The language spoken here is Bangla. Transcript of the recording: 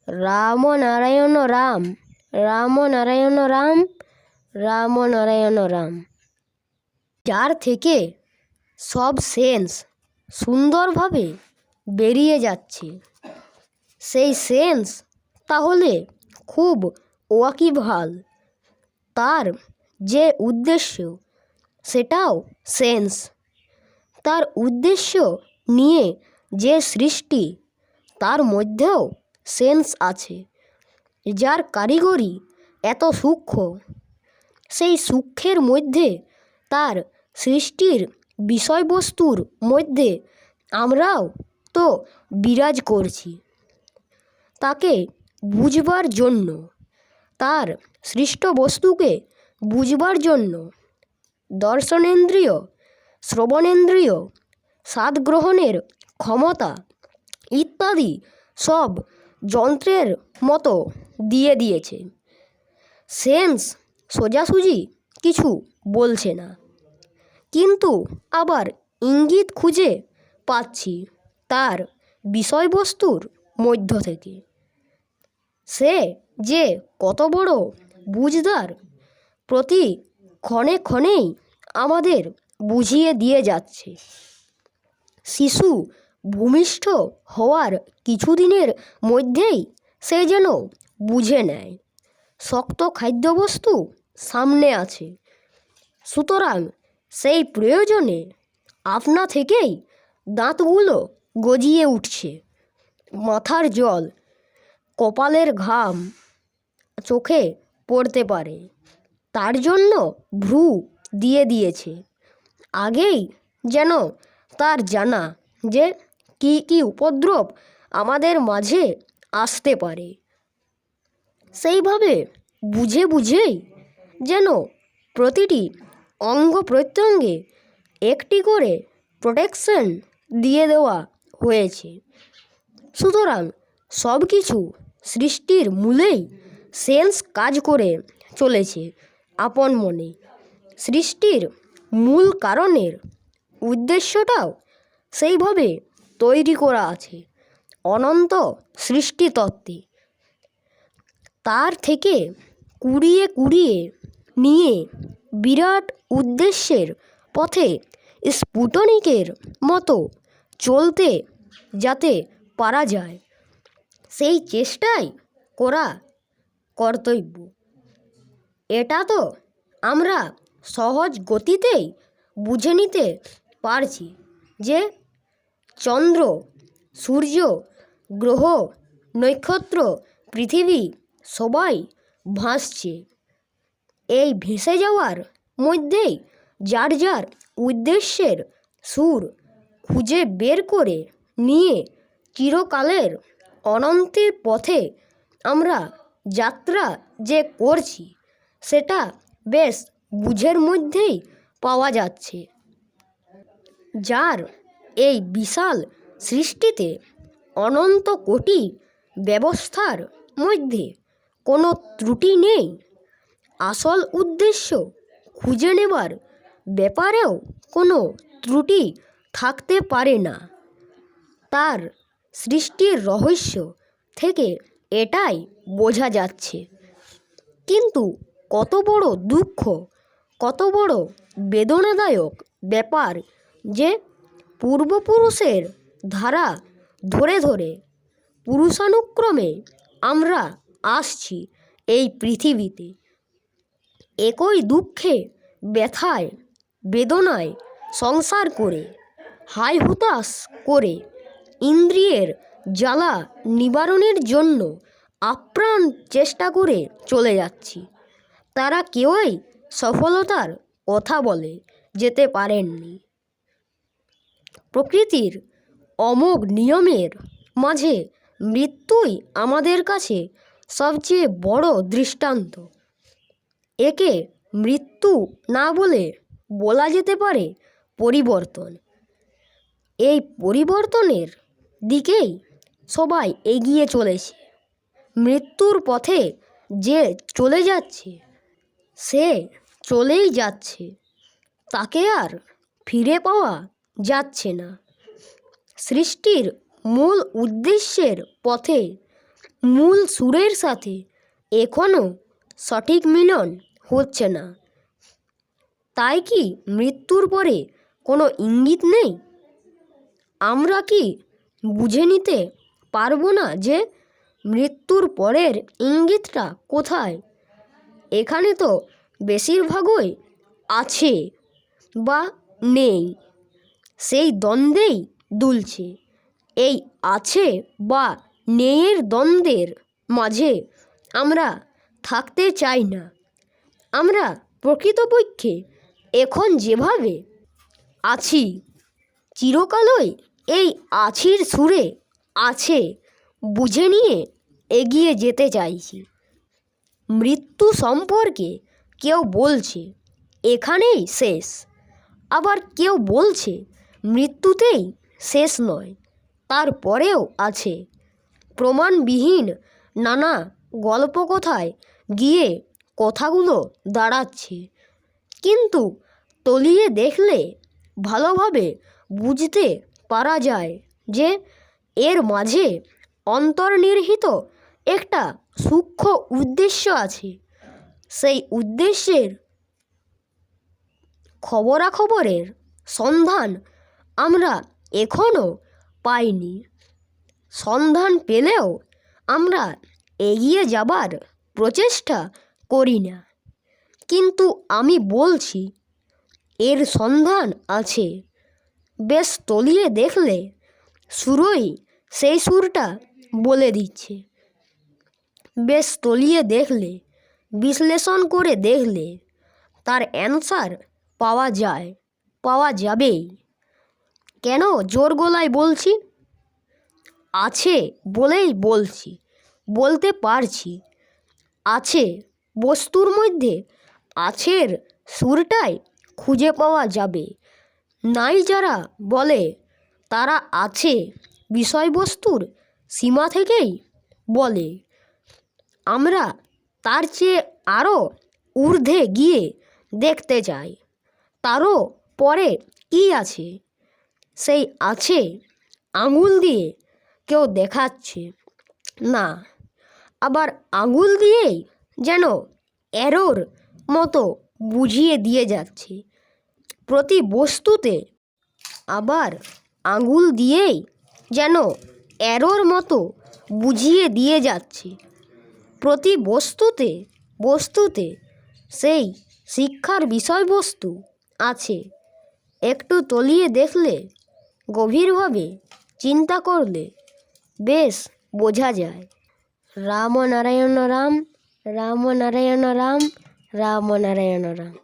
রাম নারায়ণ রাম, রাম নারায়ণ রাম, রাম নারায়ণ রাম। যার থেকে সব সেন্স সুন্দরভাবে বেরিয়ে যাচ্ছে, সেই সেন্স তাহলে খুব ওয়াকিবহাল। তার যে উদ্দেশ্য সেটাও সেন্স। তার উদ্দেশ্য নিয়ে যে সৃষ্টি তার মধ্যেও সেন্স আছে। যার কারিগরি এত সূক্ষ্ম, সেই সূক্ষ্মের মধ্যে তার সৃষ্টির বিষয়বস্তুর মধ্যে আমরাও তো বিরাজ করছি। তাকে বুঝবার জন্য, তার সৃষ্ট বস্তুকে বুঝবার জন্য দর্শনেন্দ্রিয়, শ্রবণেন্দ্রিয়, স্বাদ গ্রহণের ক্ষমতা ইত্যাদি সব যন্ত্রের মতো দিয়ে দিয়েছে। সেন্স সোজাসুজি কিছু বলছে না, কিন্তু আবার ইঙ্গিত খুঁজে পাচ্ছি তার বিষয়বস্তুর মধ্য থেকে। সে যে কত বড় বুঝদার, প্রতি ক্ষণে ক্ষণেই আমাদের বুঝিয়ে দিয়ে যাচ্ছে। শিশু ভূমিষ্ঠ হওয়ার কিছুদিনের মধ্যেই সে যেন বুঝে নেয় শক্ত খাদ্যবস্তু সামনে আছে, সুতরাং সেই প্রয়োজনে আপনা থেকেই দাঁতগুলো গজিয়ে উঠছে। মাথার জল, কপালের ঘাম চোখে পড়তে পারে, তার জন্য ভ্রু দিয়ে দিয়েছে। আগেই যেন তার জানা যে কি কি উপদ্রব আমাদের মাঝে আসতে পারে। সেইভাবে বুঝে বুঝেই যেন প্রতিটি অঙ্গ প্রত্যঙ্গে একটি করে প্রোটেকশন দিয়ে দেওয়া হয়েছে। সুতরাং সব কিছু সৃষ্টির মূলেই সেন্স কাজ করে চলেছে আপন মনে। সৃষ্টির মূল কারণের উদ্দেশ্যটাও সেইভাবে তৈরি করা আছে অনন্ত সৃষ্টিতত্ত্বে। তার থেকে কুড়িয়ে কুড়িয়ে নিয়ে বিরাট উদ্দেশ্যের পথে স্পুটনিকের মতো চলতে যাতে পারা যায়, সেই চেষ্টাই করা কর্তব্য। এটা তো আমরা সহজ গতিতেই বুঝে নিতে পারছি যে চন্দ্র, সূর্য, গ্রহ, নক্ষত্র, পৃথিবী সবাই ভাসছে। এই ভেসে যাওয়ার মধ্যেই যার যার উদ্দেশ্যের সুর খুঁজে বের করে নিয়ে চিরকালের অনন্তের পথে আমরা যাত্রা যে করছি সেটা বেশ বুঝের মধ্যেই পাওয়া যাচ্ছে। যার এই বিশাল সৃষ্টিতে অনন্ত কোটি ব্যবস্থার মধ্যে কোনো ত্রুটি নেই, আসল উদ্দেশ্য খুঁজে নেবার ব্যাপারেও কোনো ত্রুটি থাকতে পারে না। তার সৃষ্টির রহস্য থেকে এটাই বোঝা যাচ্ছে। কিন্তু কত বড় দুঃখ, কত বড় বেদনাদায়ক ব্যাপার যে পূর্বপুরুষের ধারা ধরে ধরে পুরুষানুক্রমে আমরা আসছি এই পৃথিবীতে। একই দুঃখে, ব্যথায়, বেদনায় সংসার করে, হায় হুতাশ করে, ইন্দ্রিয়ের জ্বালা নিবারণের জন্য আপ্রাণ চেষ্টা করে চলে যাচ্ছি। তারা কেউই সফলতার কথা বলে যেতে পারেননি। প্রকৃতির অমোঘ নিয়মের মাঝে মৃত্যুই আমাদের কাছে সবচেয়ে বড় দৃষ্টান্ত। একে মৃত্যু না বলে বলা যেতে পারে পরিবর্তন। এই পরিবর্তনের দিকেই সবাই এগিয়ে চলেছে। মৃত্যুর পথে যে চলে যাচ্ছে সে চলেই যাচ্ছে, তাকে আর ফিরে পাওয়া যাচ্ছে না। সৃষ্টির মূল উদ্দেশ্যের পথে মূল সুরের সাথে এখনও সঠিক মিলন হচ্ছে না। তাই কি মৃত্যুর পরে কোনো ইঙ্গিত নেই? আমরা কি বুঝে নিতে পারবো না যে মৃত্যুর পরের ইঙ্গিতটা কোথায়? এখানে তো বেশিরভাগই আছে বা নেই, সেই দ্বন্দ্বেই দুলছে। এই আছে বা নেইয়ের দ্বন্দ্বের মাঝে আমরা থাকতে চাই না। আমরা প্রকৃতপক্ষে এখন যেভাবে আছি, চিরকালই এই আছির সুরে আছে বুঝে নিয়ে এগিয়ে যেতে চাইছি। মৃত্যু সম্পর্কে কেউ বলছে এখানেই শেষ, আবার কেউ বলছে মৃত্যুতেই শেষ নয়, তারপরেও আছে। প্রমাণবিহীন নানা গল্পকথায় গিয়ে কথাগুলো দাঁড়াচ্ছে, কিন্তু তলিয়ে দেখলে ভালোভাবে বুঝতে পারা যায় যে এর মাঝে অন্তর্নিহিত একটা সূক্ষ্ম উদ্দেশ্য আছে। সেই উদ্দেশ্যের খবরাখবরের সন্ধান আমরা এখনও পাইনি। সন্ধান পেলেও আমরা এগিয়ে যাবার প্রচেষ্টা করি না। কিন্তু আমি বলছি এর সন্ধান আছে। বেশ তলিয়ে দেখলে সুরই সেই সুরটা বলে দিচ্ছে। বেশ তলিয়ে দেখলে, বিশ্লেষণ করে দেখলে তার অ্যান্সার পাওয়া যাবেই। কেন জোর গলায় বলছি? আছে বলেই বলছি, বলতে পারছি। আছে বস্তুর মধ্যে আছের সুরটাই খুঁজে পাওয়া যাবে। নাই যারা বলে তারা আছে বিষয়বস্তুর সীমা থেকেই বলে। আমরা তার চেয়ে আরও ঊর্ধ্বে গিয়ে দেখতে চাই, তারও পরে কি আছে। সেই আছে আঙুল দিয়ে কেউ দেখাচ্ছে না, আবার আঙুল দিয়েই যেন অ্যারোর মতো বুঝিয়ে দিয়ে যাচ্ছে প্রতি বস্তুতে, আবার আঙুল দিয়েই যেন অ্যারোর মতো বুঝিয়ে দিয়ে যাচ্ছে প্রতি বস্তুতে সেই শিক্ষার বিষয়বস্তু আছে। একটু তলিয়ে দেখলে, গভীরভাবে চিন্তা করলে বেশ বোঝা যায়। রাম নারায়ণ রাম, রাম নারায়ণ রাম, রাম নারায়ণ রাম।